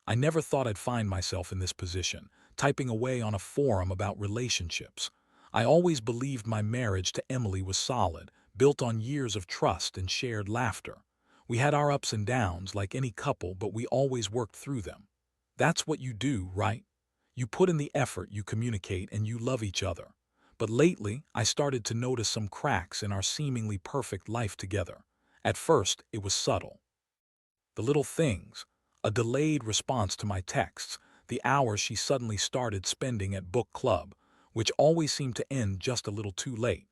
I never thought I'd find myself in this position, typing away on a forum about relationships. I always believed my marriage to Emily was solid, built on years of trust and shared laughter. We had our ups and downs like any couple, but we always worked through them. That's what you do, right? You put in the effort, you communicate, and you love each other. But lately, I started to notice some cracks in our seemingly perfect life together. At first, it was subtle. The little things, a delayed response to my texts, the hours she suddenly started spending at book club, which always seemed to end just a little too late.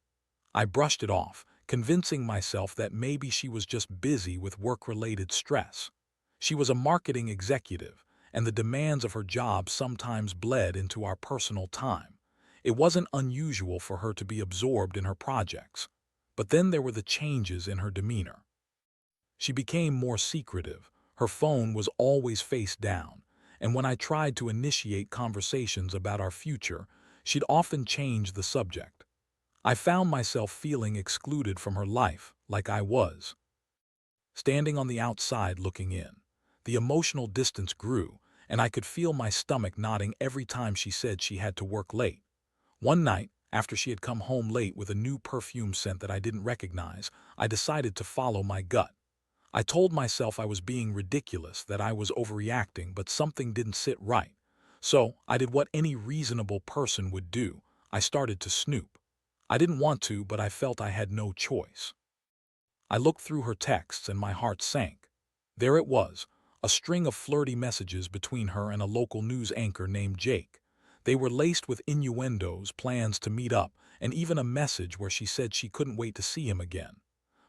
I brushed it off, convincing myself that maybe she was just busy with work-related stress. She was a marketing executive, and the demands of her job sometimes bled into our personal time. It wasn't unusual for her to be absorbed in her projects. But then there were the changes in her demeanor. She became more secretive, her phone was always face down, and when I tried to initiate conversations about our future, she'd often change the subject. I found myself feeling excluded from her life, like I was standing on the outside looking in. The emotional distance grew, and I could feel my stomach knotting every time she said she had to work late. One night, after she had come home late with a new perfume scent that I didn't recognize, I decided to follow my gut. I told myself I was being ridiculous, that I was overreacting, but something didn't sit right. So I did what any reasonable person would do. I started to snoop. I didn't want to, but I felt I had no choice. I looked through her texts and my heart sank. There it was, a string of flirty messages between her and a local news anchor named Jake. They were laced with innuendos, plans to meet up, and even a message where she said she couldn't wait to see him again.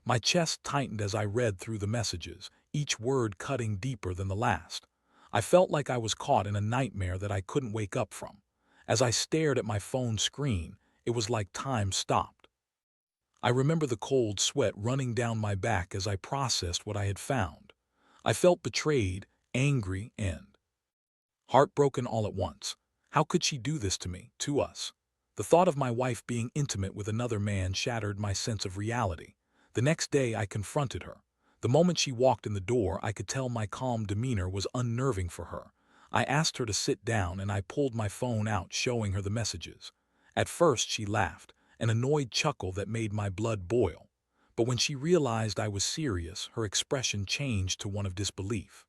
My chest tightened as I read through the messages, each word cutting deeper than the last. I felt like I was caught in a nightmare that I couldn't wake up from. As I stared at my phone screen, it was like time stopped. I remember the cold sweat running down my back as I processed what I had found. I felt betrayed, angry, and heartbroken all at once. How could she do this to me, to us? The thought of my wife being intimate with another man shattered my sense of reality. The next day I confronted her. The moment she walked in the door, I could tell my calm demeanor was unnerving for her. I asked her to sit down and I pulled my phone out, showing her the messages. At first she laughed, an annoyed chuckle that made my blood boil. But when she realized I was serious, her expression changed to one of disbelief.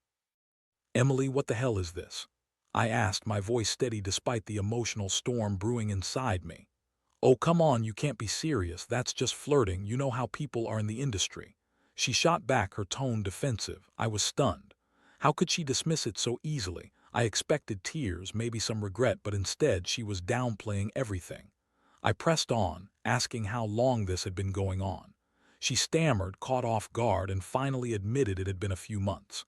"Emily, what the hell is this?" I asked, my voice steady despite the emotional storm brewing inside me. "Oh, come on, you can't be serious. That's just flirting. You know how people are in the industry." She shot back, her tone defensive. I was stunned. How could she dismiss it so easily? I expected tears, maybe some regret, but instead she was downplaying everything. I pressed on, asking how long this had been going on. She stammered, caught off guard, and finally admitted it had been a few months.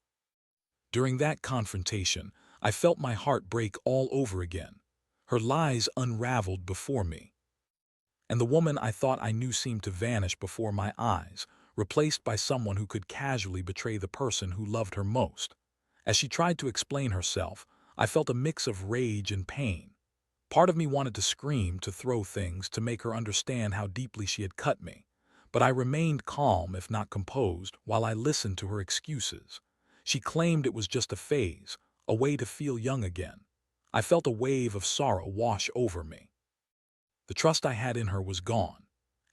During that confrontation, I felt my heart break all over again. Her lies unraveled before me, and the woman I thought I knew seemed to vanish before my eyes, replaced by someone who could casually betray the person who loved her most. As she tried to explain herself, I felt a mix of rage and pain. Part of me wanted to scream, to throw things, to make her understand how deeply she had cut me. But I remained calm, if not composed, while I listened to her excuses. She claimed it was just a phase, a way to feel young again. I felt a wave of sorrow wash over me. The trust I had in her was gone.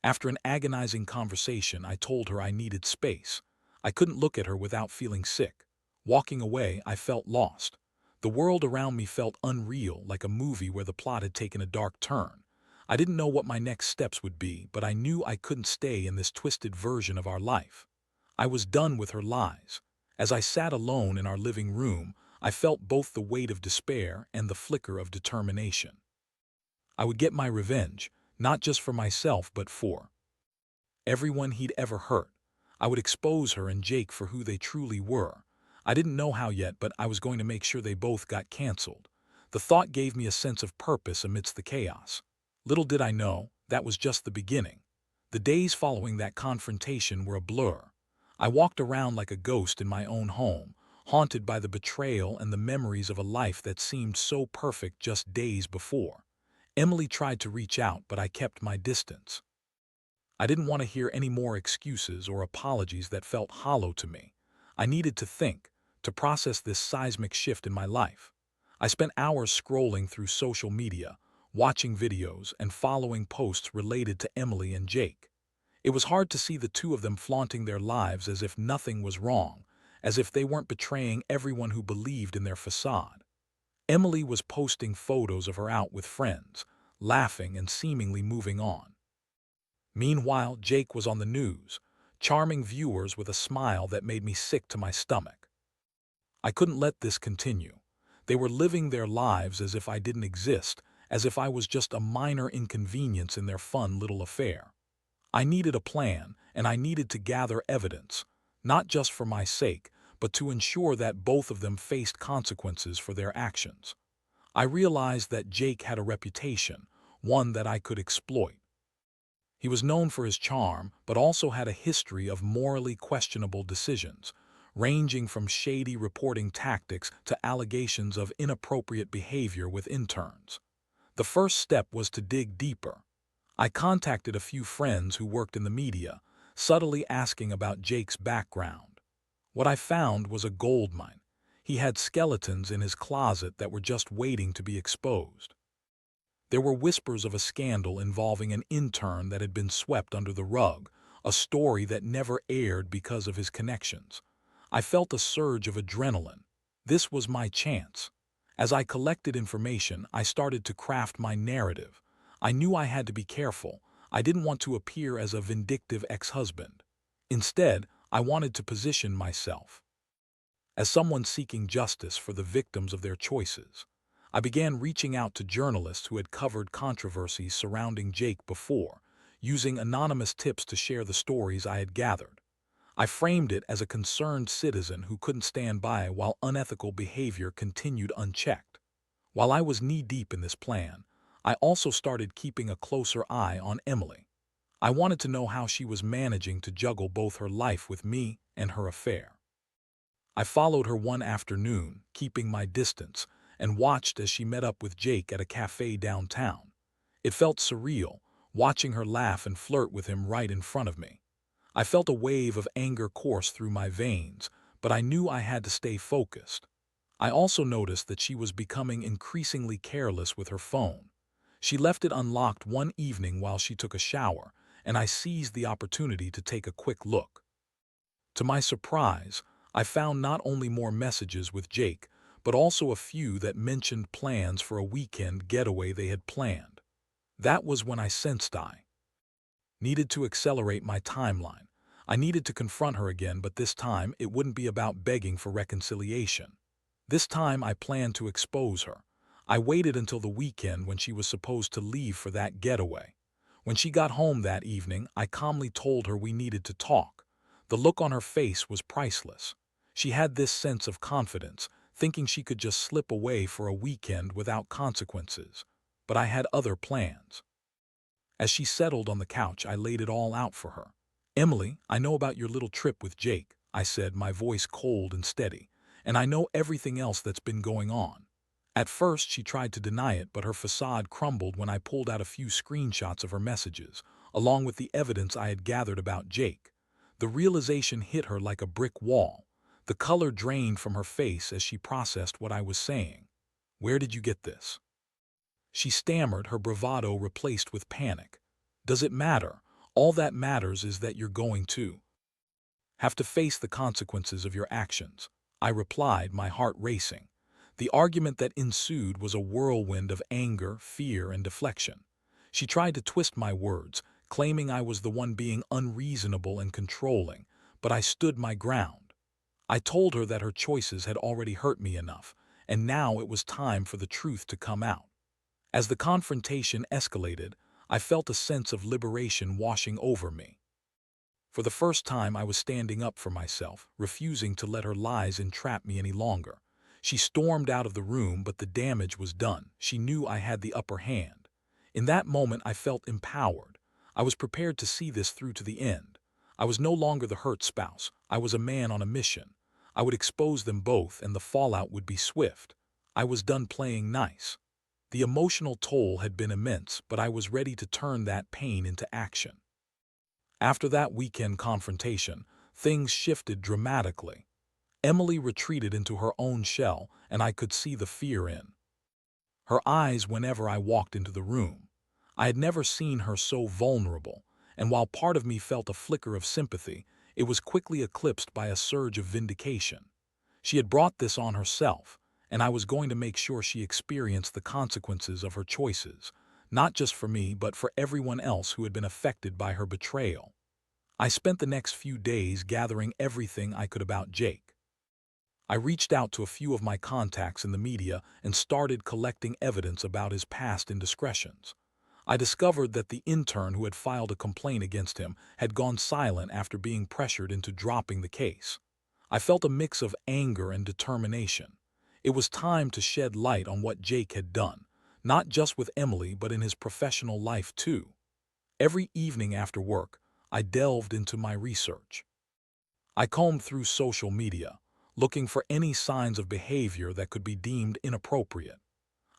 After an agonizing conversation, I told her I needed space. I couldn't look at her without feeling sick. Walking away, I felt lost. The world around me felt unreal, like a movie where the plot had taken a dark turn. I didn't know what my next steps would be, but I knew I couldn't stay in this twisted version of our life. I was done with her lies. As I sat alone in our living room, I felt both the weight of despair and the flicker of determination. I would get my revenge, not just for myself, but for everyone he'd ever hurt. I would expose her and Jake for who they truly were. I didn't know how yet, but I was going to make sure they both got canceled. The thought gave me a sense of purpose amidst the chaos. Little did I know, that was just the beginning. The days following that confrontation were a blur. I walked around like a ghost in my own home, haunted by the betrayal and the memories of a life that seemed so perfect just days before. Emily tried to reach out, but I kept my distance. I didn't want to hear any more excuses or apologies that felt hollow to me. I needed to think, to process this seismic shift in my life. I spent hours scrolling through social media, watching videos, and following posts related to Emily and Jake. It was hard to see the two of them flaunting their lives as if nothing was wrong, as if they weren't betraying everyone who believed in their facade. Emily was posting photos of her out with friends, laughing and seemingly moving on. Meanwhile, Jake was on the news, charming viewers with a smile that made me sick to my stomach. I couldn't let this continue. They were living their lives as if I didn't exist, as if I was just a minor inconvenience in their fun little affair. I needed a plan, and I needed to gather evidence, not just for my sake, but to ensure that both of them faced consequences for their actions. I realized that Jake had a reputation, one that I could exploit. He was known for his charm, but also had a history of morally questionable decisions, ranging from shady reporting tactics to allegations of inappropriate behavior with interns. The first step was to dig deeper. I contacted a few friends who worked in the media, subtly asking about Jake's background. What I found was a goldmine. He had skeletons in his closet that were just waiting to be exposed. There were whispers of a scandal involving an intern that had been swept under the rug, a story that never aired because of his connections. I felt a surge of adrenaline. This was my chance. As I collected information, I started to craft my narrative. I knew I had to be careful. I didn't want to appear as a vindictive ex-husband. Instead, I wanted to position myself as someone seeking justice for the victims of their choices. I began reaching out to journalists who had covered controversies surrounding Jake before, using anonymous tips to share the stories I had gathered. I framed it as a concerned citizen who couldn't stand by while unethical behavior continued unchecked. While I was knee-deep in this plan, I also started keeping a closer eye on Emily. I wanted to know how she was managing to juggle both her life with me and her affair. I followed her one afternoon, keeping my distance, and watched as she met up with Jake at a cafe downtown. It felt surreal, watching her laugh and flirt with him right in front of me. I felt a wave of anger course through my veins, but I knew I had to stay focused. I also noticed that she was becoming increasingly careless with her phone. She left it unlocked one evening while she took a shower, and I seized the opportunity to take a quick look. To my surprise, I found not only more messages with Jake, but also a few that mentioned plans for a weekend getaway they had planned. That was when I sensed I needed to accelerate my timeline. I needed to confront her again, but this time it wouldn't be about begging for reconciliation. This time I planned to expose her. I waited until the weekend when she was supposed to leave for that getaway. When she got home that evening, I calmly told her we needed to talk. The look on her face was priceless. She had this sense of confidence, thinking she could just slip away for a weekend without consequences. But I had other plans. As she settled on the couch, I laid it all out for her. "Emily, I know about your little trip with Jake," I said, my voice cold and steady, "and I know everything else that's been going on." At first, she tried to deny it, but her facade crumbled when I pulled out a few screenshots of her messages, along with the evidence I had gathered about Jake. The realization hit her like a brick wall. The color drained from her face as she processed what I was saying. "Where did you get this?" She stammered, her bravado replaced with panic. "Does it matter? All that matters is that you're going to have to face the consequences of your actions," I replied, my heart racing. The argument that ensued was a whirlwind of anger, fear, and deflection. She tried to twist my words, claiming I was the one being unreasonable and controlling, but I stood my ground. I told her that her choices had already hurt me enough, and now it was time for the truth to come out. As the confrontation escalated, I felt a sense of liberation washing over me. For the first time, I was standing up for myself, refusing to let her lies entrap me any longer. She stormed out of the room, but the damage was done. She knew I had the upper hand. In that moment, I felt empowered. I was prepared to see this through to the end. I was no longer the hurt spouse. I was a man on a mission. I would expose them both, and the fallout would be swift. I was done playing nice. The emotional toll had been immense, but I was ready to turn that pain into action. After that weekend confrontation, things shifted dramatically. Emily retreated into her own shell, and I could see the fear in her eyes whenever I walked into the room. I had never seen her so vulnerable, and while part of me felt a flicker of sympathy, it was quickly eclipsed by a surge of vindication. She had brought this on herself, and I was going to make sure she experienced the consequences of her choices, not just for me but for everyone else who had been affected by her betrayal. I spent the next few days gathering everything I could about Jake. I reached out to a few of my contacts in the media and started collecting evidence about his past indiscretions. I discovered that the intern who had filed a complaint against him had gone silent after being pressured into dropping the case. I felt a mix of anger and determination. It was time to shed light on what Jake had done, not just with Emily but in his professional life too. Every evening after work, I delved into my research. I combed through social media, looking for any signs of behavior that could be deemed inappropriate.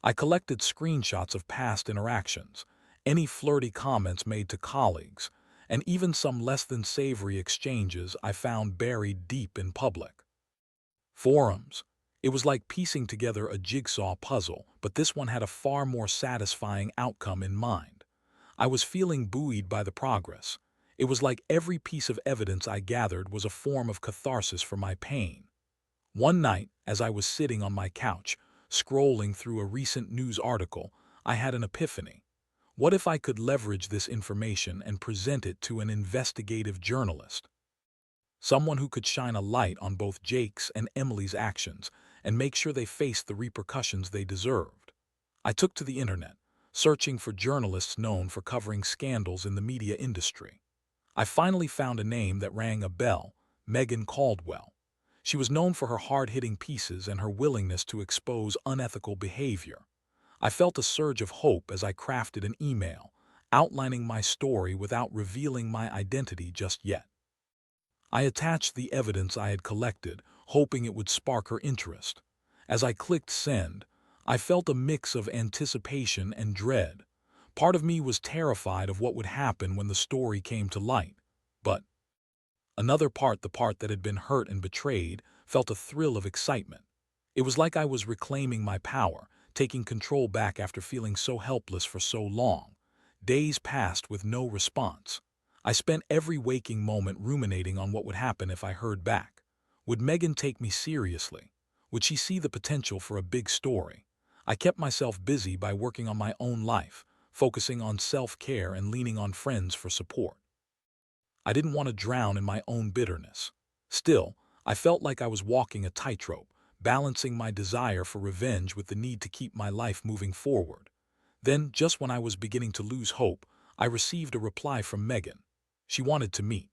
I collected screenshots of past interactions, any flirty comments made to colleagues, and even some less than savory exchanges I found buried deep in public forums. It was like piecing together a jigsaw puzzle, but this one had a far more satisfying outcome in mind. I was feeling buoyed by the progress. It was like every piece of evidence I gathered was a form of catharsis for my pain. One night, as I was sitting on my couch, scrolling through a recent news article, I had an epiphany. What if I could leverage this information and present it to an investigative journalist? Someone who could shine a light on both Jake's and Emily's actions and make sure they faced the repercussions they deserved. I took to the internet, searching for journalists known for covering scandals in the media industry. I finally found a name that rang a bell: Megan Caldwell. She was known for her hard-hitting pieces and her willingness to expose unethical behavior. I felt a surge of hope as I crafted an email, outlining my story without revealing my identity just yet. I attached the evidence I had collected, hoping it would spark her interest. As I clicked send, I felt a mix of anticipation and dread. Part of me was terrified of what would happen when the story came to light, but another part, the part that had been hurt and betrayed, felt a thrill of excitement. It was like I was reclaiming my power, taking control back after feeling so helpless for so long. Days passed with no response. I spent every waking moment ruminating on what would happen if I heard back. Would Megan take me seriously? Would she see the potential for a big story? I kept myself busy by working on my own life, focusing on self-care and leaning on friends for support. I didn't want to drown in my own bitterness. Still, I felt like I was walking a tightrope, balancing my desire for revenge with the need to keep my life moving forward. Then, just when I was beginning to lose hope, I received a reply from Megan. She wanted to meet.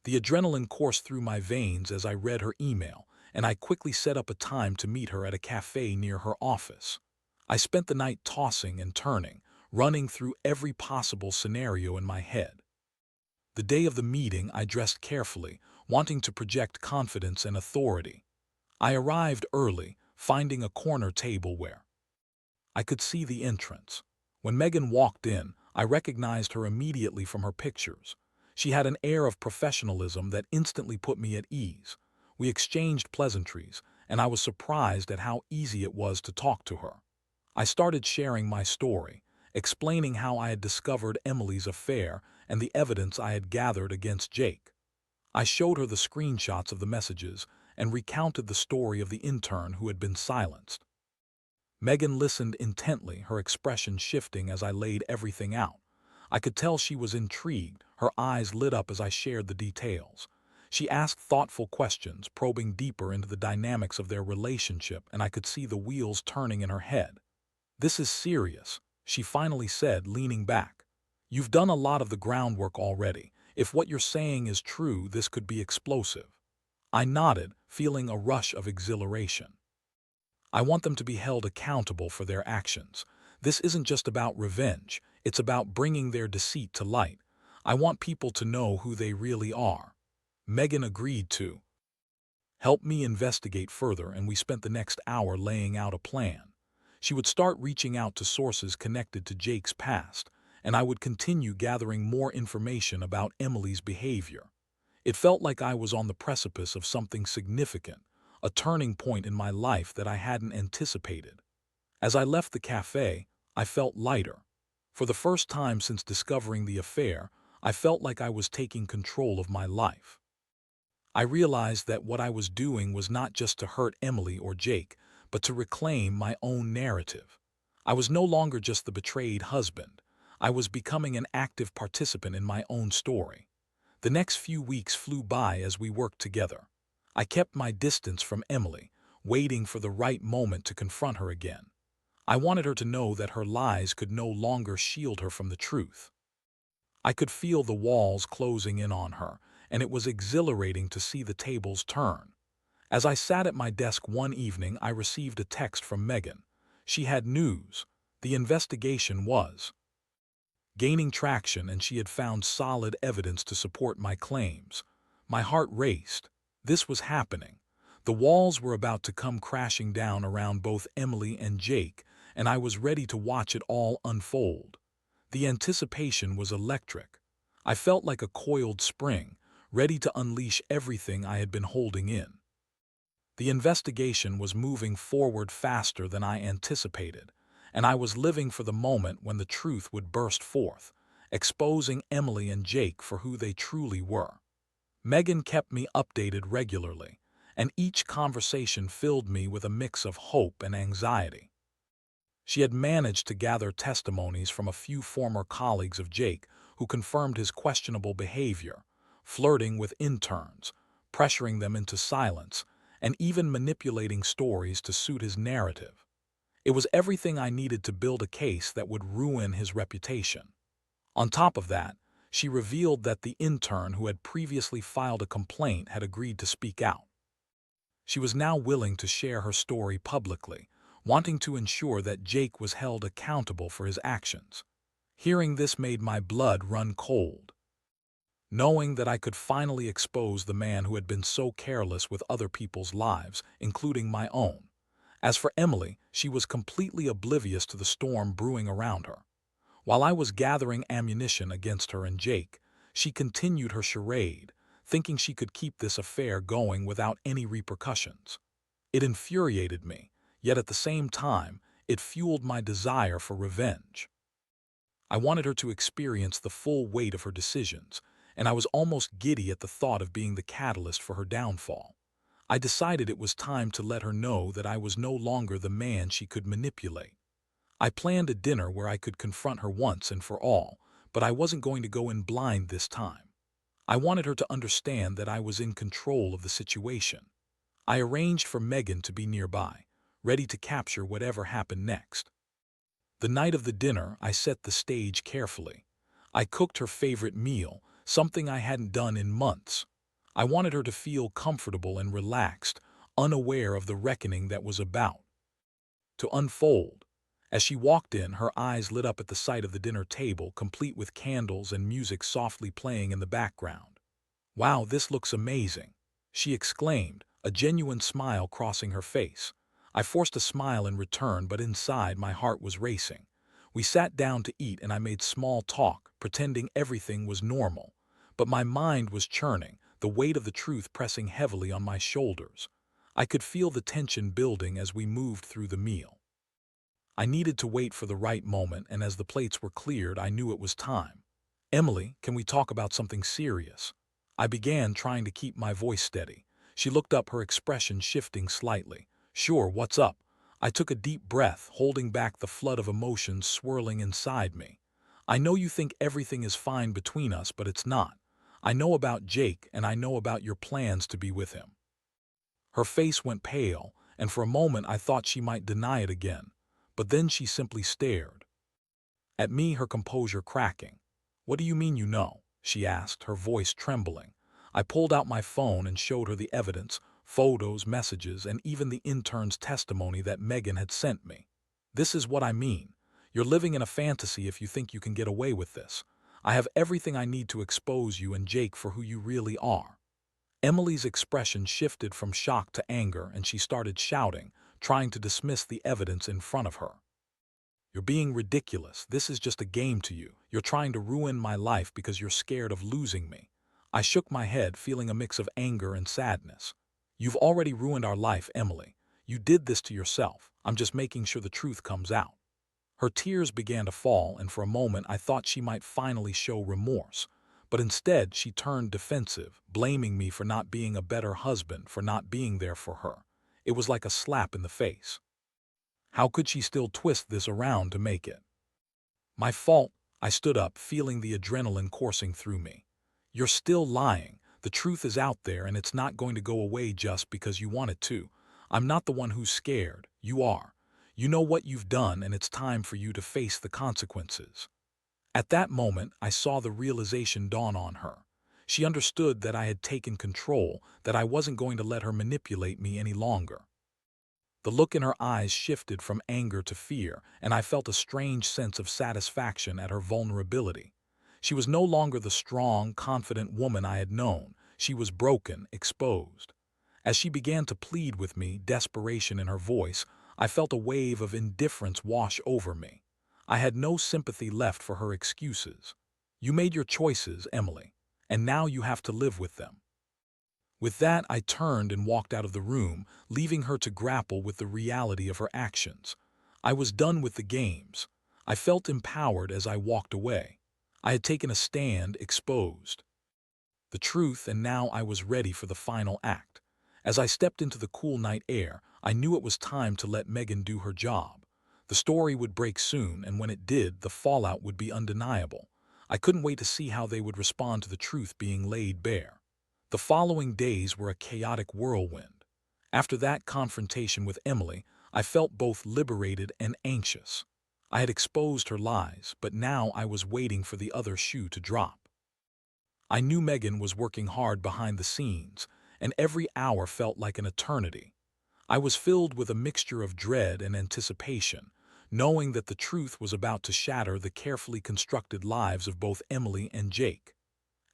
The adrenaline coursed through my veins as I read her email, and I quickly set up a time to meet her at a cafe near her office. I spent the night tossing and turning, running through every possible scenario in my head. The day of the meeting, I dressed carefully, wanting to project confidence and authority. I arrived early, finding a corner table where I could see the entrance. When Megan walked in, I recognized her immediately from her pictures. She had an air of professionalism that instantly put me at ease. We exchanged pleasantries, and I was surprised at how easy it was to talk to her. I started sharing my story, explaining how I had discovered Emily's affair and the evidence I had gathered against Jake. I showed her the screenshots of the messages and recounted the story of the intern who had been silenced. Megan listened intently, her expression shifting as I laid everything out. I could tell she was intrigued, her eyes lit up as I shared the details. She asked thoughtful questions, probing deeper into the dynamics of their relationship, and I could see the wheels turning in her head. "This is serious," she finally said, leaning back. "You've done a lot of the groundwork already. If what you're saying is true, this could be explosive." I nodded, feeling a rush of exhilaration. I want them to be held accountable for their actions. This isn't just about revenge, it's about bringing their deceit to light. I want people to know who they really are. Megan agreed to help me investigate further, and we spent the next hour laying out a plan. She would start reaching out to sources connected to Jake's past, and I would continue gathering more information about Emily's behavior. It felt like I was on the precipice of something significant, a turning point in my life that I hadn't anticipated. As I left the cafe, I felt lighter. For the first time since discovering the affair, I felt like I was taking control of my life. I realized that what I was doing was not just to hurt Emily or Jake, but to reclaim my own narrative. I was no longer just the betrayed husband. I was becoming an active participant in my own story. The next few weeks flew by as we worked together. I kept my distance from Emily, waiting for the right moment to confront her again. I wanted her to know that her lies could no longer shield her from the truth. I could feel the walls closing in on her, and it was exhilarating to see the tables turn. As I sat at my desk one evening, I received a text from Megan. She had news. The investigation was gaining traction, and she had found solid evidence to support my claims. My heart raced. This was happening. The walls were about to come crashing down around both Emily and Jake, and I was ready to watch it all unfold. The anticipation was electric. I felt like a coiled spring, ready to unleash everything I had been holding in. The investigation was moving forward faster than I anticipated, and I was living for the moment when the truth would burst forth, exposing Emily and Jake for who they truly were. Megan kept me updated regularly, and each conversation filled me with a mix of hope and anxiety. She had managed to gather testimonies from a few former colleagues of Jake who confirmed his questionable behavior, flirting with interns, pressuring them into silence, and even manipulating stories to suit his narrative. It was everything I needed to build a case that would ruin his reputation. On top of that, she revealed that the intern who had previously filed a complaint had agreed to speak out. She was now willing to share her story publicly, wanting to ensure that Jake was held accountable for his actions. Hearing this made my blood run cold. Knowing that I could finally expose the man who had been so careless with other people's lives, including my own. As for Emily, she was completely oblivious to the storm brewing around her. While I was gathering ammunition against her and Jake, she continued her charade, thinking she could keep this affair going without any repercussions. It infuriated me, yet at the same time, it fueled my desire for revenge. I wanted her to experience the full weight of her decisions, and I was almost giddy at the thought of being the catalyst for her downfall. I decided it was time to let her know that I was no longer the man she could manipulate. I planned a dinner where I could confront her once and for all, but I wasn't going to go in blind this time. I wanted her to understand that I was in control of the situation. I arranged for Megan to be nearby, ready to capture whatever happened next. The night of the dinner, I set the stage carefully. I cooked her favorite meal, something I hadn't done in months. I wanted her to feel comfortable and relaxed, unaware of the reckoning that was about to unfold. As she walked in, her eyes lit up at the sight of the dinner table, complete with candles and music softly playing in the background. "Wow, this looks amazing," she exclaimed, a genuine smile crossing her face. I forced a smile in return, but inside my heart was racing. We sat down to eat and I made small talk, pretending everything was normal. But my mind was churning, the weight of the truth pressing heavily on my shoulders. I could feel the tension building as we moved through the meal. I needed to wait for the right moment, and as the plates were cleared, I knew it was time. "Emily, can we talk about something serious?" I began, trying to keep my voice steady. She looked up, her expression shifting slightly. "Sure, what's up?" I took a deep breath, holding back the flood of emotions swirling inside me. "I know you think everything is fine between us, but it's not. I know about Jake, and I know about your plans to be with him." Her face went pale, and for a moment I thought she might deny it again. But then she simply stared at me, her composure cracking. "What do you mean you know?" she asked, her voice trembling. I pulled out my phone and showed her the evidence, photos, messages, and even the intern's testimony that Megan had sent me. "This is what I mean. You're living in a fantasy if you think you can get away with this. I have everything I need to expose you and Jake for who you really are." Emily's expression shifted from shock to anger, and she started shouting, trying to dismiss the evidence in front of her. "You're being ridiculous. This is just a game to you. You're trying to ruin my life because you're scared of losing me." I shook my head, feeling a mix of anger and sadness. "You've already ruined our life, Emily. You did this to yourself. I'm just making sure the truth comes out." Her tears began to fall, and for a moment I thought she might finally show remorse. But instead, she turned defensive, blaming me for not being a better husband, for not being there for her. It was like a slap in the face. How could she still twist this around to make it my fault? I stood up, feeling the adrenaline coursing through me. "You're still lying. The truth is out there, and it's not going to go away just because you want it to. I'm not the one who's scared. You are. You know what you've done, and it's time for you to face the consequences." At that moment, I saw the realization dawn on her. She understood that I had taken control, that I wasn't going to let her manipulate me any longer. The look in her eyes shifted from anger to fear, and I felt a strange sense of satisfaction at her vulnerability. She was no longer the strong, confident woman I had known. She was broken, exposed. As she began to plead with me, desperation in her voice, I felt a wave of indifference wash over me. I had no sympathy left for her excuses. "You made your choices, Emily, and now you have to live with them." With that, I turned and walked out of the room, leaving her to grapple with the reality of her actions. I was done with the games. I felt empowered as I walked away. I had taken a stand, exposed the truth, and now I was ready for the final act. As I stepped into the cool night air, I knew it was time to let Megan do her job. The story would break soon, and when it did, the fallout would be undeniable. I couldn't wait to see how they would respond to the truth being laid bare. The following days were a chaotic whirlwind. After that confrontation with Emily, I felt both liberated and anxious. I had exposed her lies, but now I was waiting for the other shoe to drop. I knew Megan was working hard behind the scenes, and every hour felt like an eternity. I was filled with a mixture of dread and anticipation, knowing that the truth was about to shatter the carefully constructed lives of both Emily and Jake.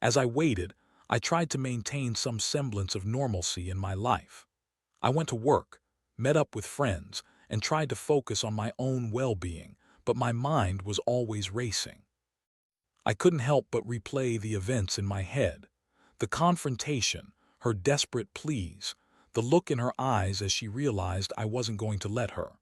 As I waited, I tried to maintain some semblance of normalcy in my life. I went to work, met up with friends, and tried to focus on my own well-being, but my mind was always racing. I couldn't help but replay the events in my head. The confrontation, her desperate pleas, the look in her eyes as she realized I wasn't going to let her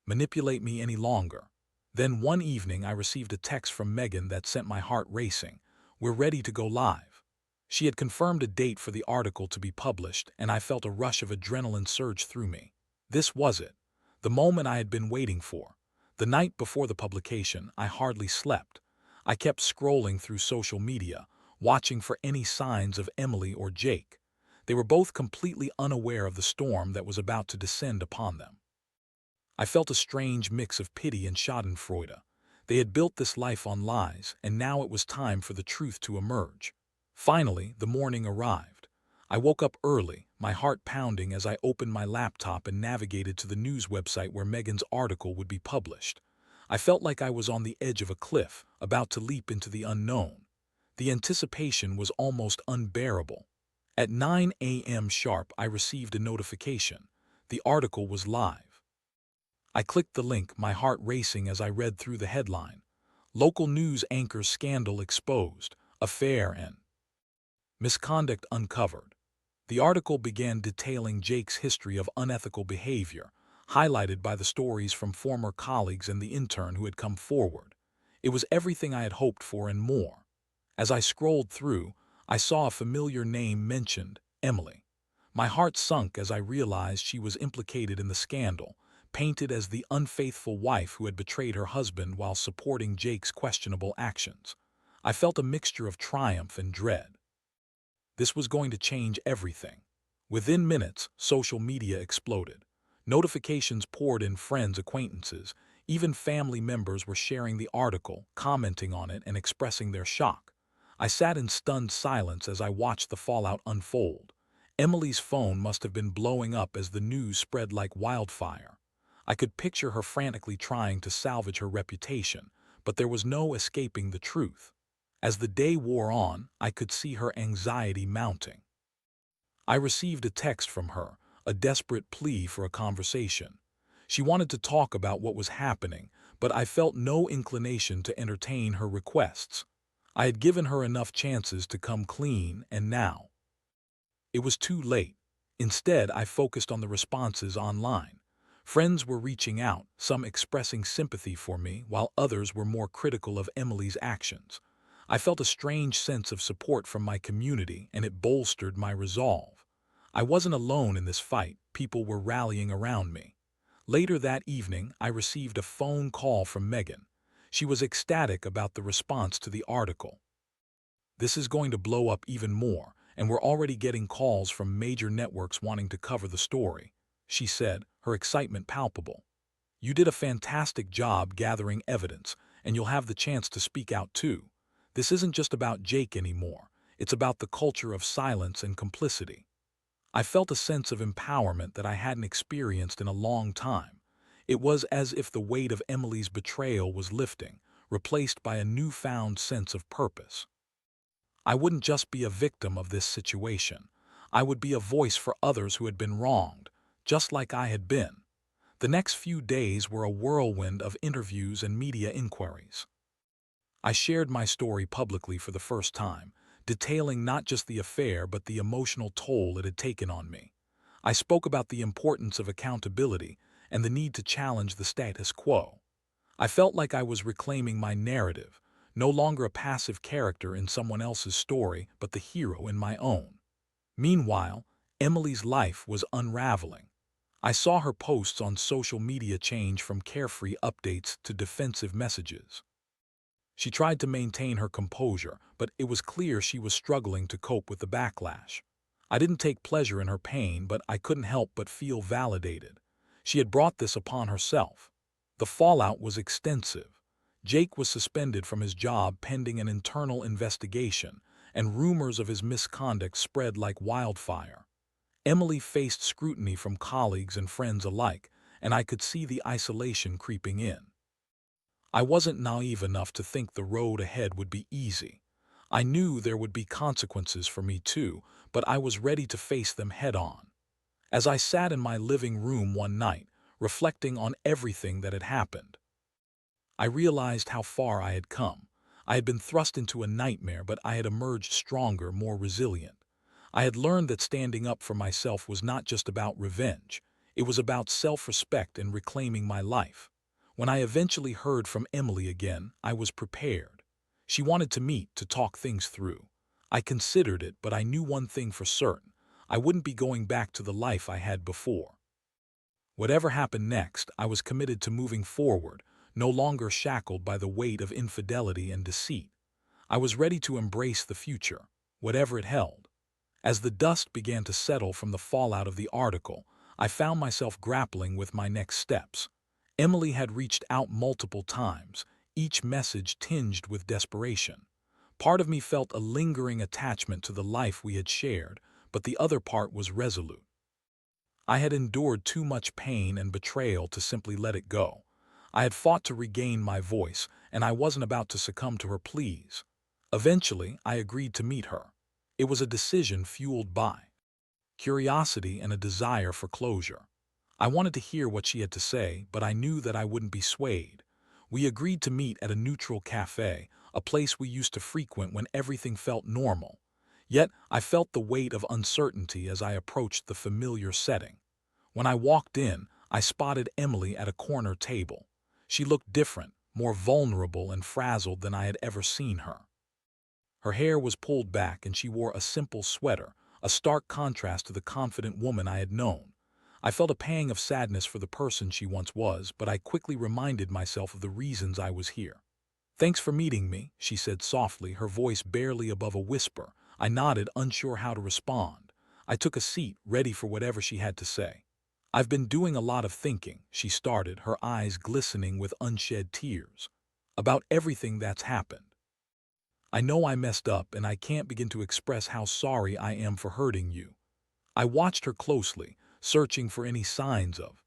manipulate me any longer. Then one evening I received a text from Megan that sent my heart racing. "We're ready to go live." She had confirmed a date for the article to be published, and I felt a rush of adrenaline surge through me. This was it, the moment I had been waiting for. The night before the publication, I hardly slept. I kept scrolling through social media, watching for any signs of Emily or Jake. They were both completely unaware of the storm that was about to descend upon them. I felt a strange mix of pity and schadenfreude. They had built this life on lies, and now it was time for the truth to emerge. Finally, the morning arrived. I woke up early, my heart pounding as I opened my laptop and navigated to the news website where Megan's article would be published. I felt like I was on the edge of a cliff, about to leap into the unknown. The anticipation was almost unbearable. At 9 a.m. sharp, I received a notification. The article was live. I clicked the link, my heart racing as I read through the headline. "Local news anchor's scandal exposed, affair and misconduct uncovered." The article began detailing Jake's history of unethical behavior, highlighted by the stories from former colleagues and the intern who had come forward. It was everything I had hoped for and more. As I scrolled through, I saw a familiar name mentioned, Emily. My heart sunk as I realized she was implicated in the scandal, painted as the unfaithful wife who had betrayed her husband while supporting Jake's questionable actions. I felt a mixture of triumph and dread. This was going to change everything. Within minutes, social media exploded. Notifications poured in, friends, acquaintances, even family members were sharing the article, commenting on it, and expressing their shock. I sat in stunned silence as I watched the fallout unfold. Emily's phone must have been blowing up as the news spread like wildfire. I could picture her frantically trying to salvage her reputation, but there was no escaping the truth. As the day wore on, I could see her anxiety mounting. I received a text from her, a desperate plea for a conversation. She wanted to talk about what was happening, but I felt no inclination to entertain her requests. I had given her enough chances to come clean, and now it was too late. Instead, I focused on the responses online. Friends were reaching out, some expressing sympathy for me, while others were more critical of Emily's actions. I felt a strange sense of support from my community, and it bolstered my resolve. I wasn't alone in this fight, people were rallying around me. Later that evening, I received a phone call from Megan. She was ecstatic about the response to the article. "This is going to blow up even more, and we're already getting calls from major networks wanting to cover the story," she said, her excitement palpable. "You did a fantastic job gathering evidence, and you'll have the chance to speak out too. This isn't just about Jake anymore. It's about the culture of silence and complicity." I felt a sense of empowerment that I hadn't experienced in a long time. It was as if the weight of Emily's betrayal was lifting, replaced by a newfound sense of purpose. I wouldn't just be a victim of this situation. I would be a voice for others who had been wronged, just like I had been. The next few days were a whirlwind of interviews and media inquiries. I shared my story publicly for the first time, detailing not just the affair but the emotional toll it had taken on me. I spoke about the importance of accountability and the need to challenge the status quo. I felt like I was reclaiming my narrative, no longer a passive character in someone else's story, but the hero in my own. Meanwhile, Emily's life was unraveling. I saw her posts on social media change from carefree updates to defensive messages. She tried to maintain her composure, but it was clear she was struggling to cope with the backlash. I didn't take pleasure in her pain, but I couldn't help but feel validated. She had brought this upon herself. The fallout was extensive. Jake was suspended from his job pending an internal investigation, and rumors of his misconduct spread like wildfire. Emily faced scrutiny from colleagues and friends alike, and I could see the isolation creeping in. I wasn't naive enough to think the road ahead would be easy. I knew there would be consequences for me too, but I was ready to face them head on. As I sat in my living room one night, reflecting on everything that had happened, I realized how far I had come. I had been thrust into a nightmare, but I had emerged stronger, more resilient. I had learned that standing up for myself was not just about revenge. It was about self-respect and reclaiming my life. When I eventually heard from Emily again, I was prepared. She wanted to meet, to talk things through. I considered it, but I knew one thing for certain. I wouldn't be going back to the life I had before. Whatever happened next, I was committed to moving forward, no longer shackled by the weight of infidelity and deceit. I was ready to embrace the future, whatever it held. As the dust began to settle from the fallout of the article, I found myself grappling with my next steps. Emily had reached out multiple times, each message tinged with desperation. Part of me felt a lingering attachment to the life we had shared, but the other part was resolute. I had endured too much pain and betrayal to simply let it go. I had fought to regain my voice, and I wasn't about to succumb to her pleas. Eventually, I agreed to meet her. It was a decision fueled by curiosity and a desire for closure. I wanted to hear what she had to say, but I knew that I wouldn't be swayed. We agreed to meet at a neutral cafe, a place we used to frequent when everything felt normal. Yet, I felt the weight of uncertainty as I approached the familiar setting. When I walked in, I spotted Emily at a corner table. She looked different, more vulnerable and frazzled than I had ever seen her. Her hair was pulled back and she wore a simple sweater, a stark contrast to the confident woman I had known. I felt a pang of sadness for the person she once was, but I quickly reminded myself of the reasons I was here. "Thanks for meeting me," she said softly, her voice barely above a whisper. I nodded, unsure how to respond. I took a seat, ready for whatever she had to say. "I've been doing a lot of thinking," she started, her eyes glistening with unshed tears, "about everything that's happened. I know I messed up and I can't begin to express how sorry I am for hurting you." I watched her closely, searching for any signs of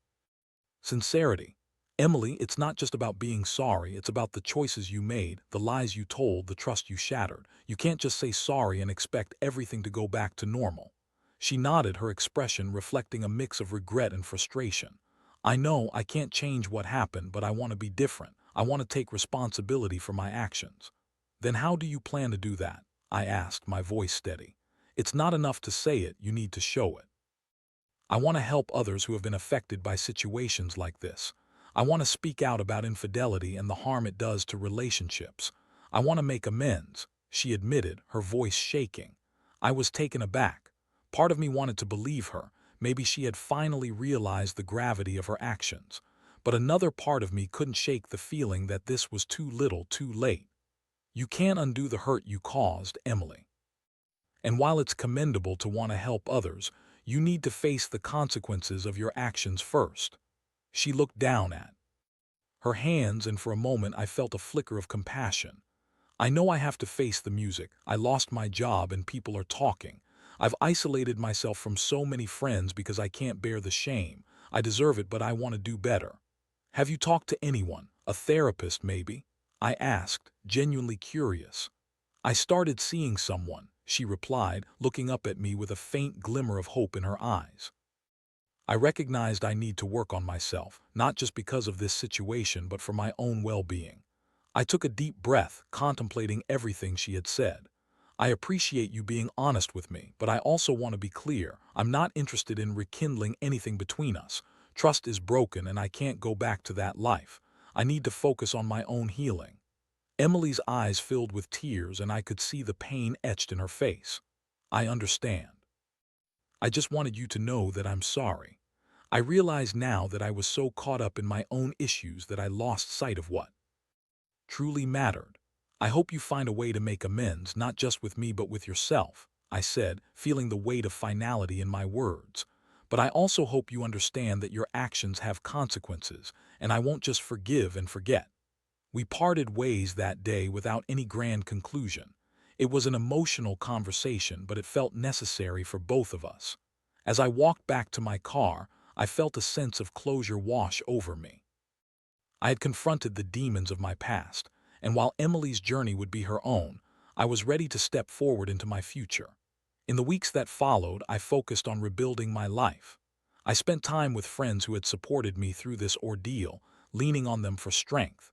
sincerity. "Emily, it's not just about being sorry, it's about the choices you made, the lies you told, the trust you shattered. You can't just say sorry and expect everything to go back to normal." She nodded, her expression reflecting a mix of regret and frustration. "I know I can't change what happened, but I want to be different. I want to take responsibility for my actions." "Then how do you plan to do that?" I asked, my voice steady. "It's not enough to say it, you need to show it." I want to help others who have been affected by situations like this. I want to speak out about infidelity and the harm it does to relationships. I want to make amends, she admitted, her voice shaking. I was taken aback. Part of me wanted to believe her. Maybe she had finally realized the gravity of her actions. But another part of me couldn't shake the feeling that this was too little, too late. You can't undo the hurt you caused, Emily. And while it's commendable to want to help others, you need to face the consequences of your actions first. She looked down at her hands, and for a moment I felt a flicker of compassion. I know I have to face the music. I lost my job and people are talking. I've isolated myself from so many friends because I can't bear the shame. I deserve it, but I want to do better. Have you talked to anyone? A therapist, maybe? I asked, genuinely curious. I started seeing someone, she replied, looking up at me with a faint glimmer of hope in her eyes. I recognized I need to work on myself, not just because of this situation, but for my own well-being. I took a deep breath, contemplating everything she had said. I appreciate you being honest with me, but I also want to be clear. I'm not interested in rekindling anything between us. Trust is broken and I can't go back to that life. I need to focus on my own healing. Emily's eyes filled with tears and I could see the pain etched in her face. I understand. I just wanted you to know that I'm sorry. I realize now that I was so caught up in my own issues that I lost sight of what truly mattered. I hope you find a way to make amends, not just with me but with yourself, I said, feeling the weight of finality in my words. But I also hope you understand that your actions have consequences, and I won't just forgive and forget. We parted ways that day without any grand conclusion. It was an emotional conversation, but it felt necessary for both of us. As I walked back to my car, I felt a sense of closure wash over me. I had confronted the demons of my past, and while Emily's journey would be her own, I was ready to step forward into my future. In the weeks that followed, I focused on rebuilding my life. I spent time with friends who had supported me through this ordeal, leaning on them for strength.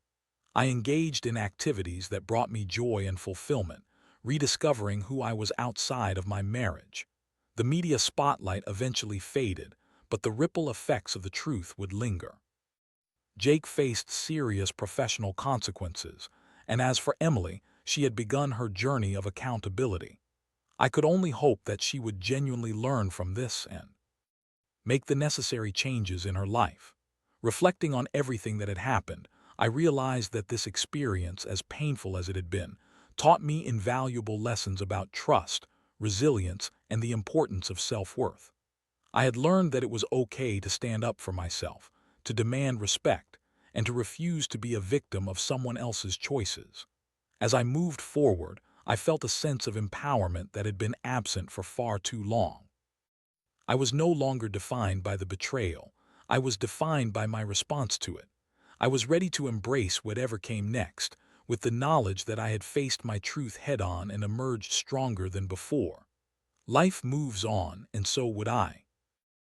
I engaged in activities that brought me joy and fulfillment, rediscovering who I was outside of my marriage. The media spotlight eventually faded, but the ripple effects of the truth would linger. Jake faced serious professional consequences, and as for Emily, she had begun her journey of accountability. I could only hope that she would genuinely learn from this and make the necessary changes in her life. Reflecting on everything that had happened, I realized that this experience, as painful as it had been, taught me invaluable lessons about trust, resilience, and the importance of self-worth. I had learned that it was okay to stand up for myself, to demand respect, and to refuse to be a victim of someone else's choices. As I moved forward, I felt a sense of empowerment that had been absent for far too long. I was no longer defined by the betrayal. I was defined by my response to it. I was ready to embrace whatever came next, with the knowledge that I had faced my truth head-on and emerged stronger than before. Life moves on, and so would I.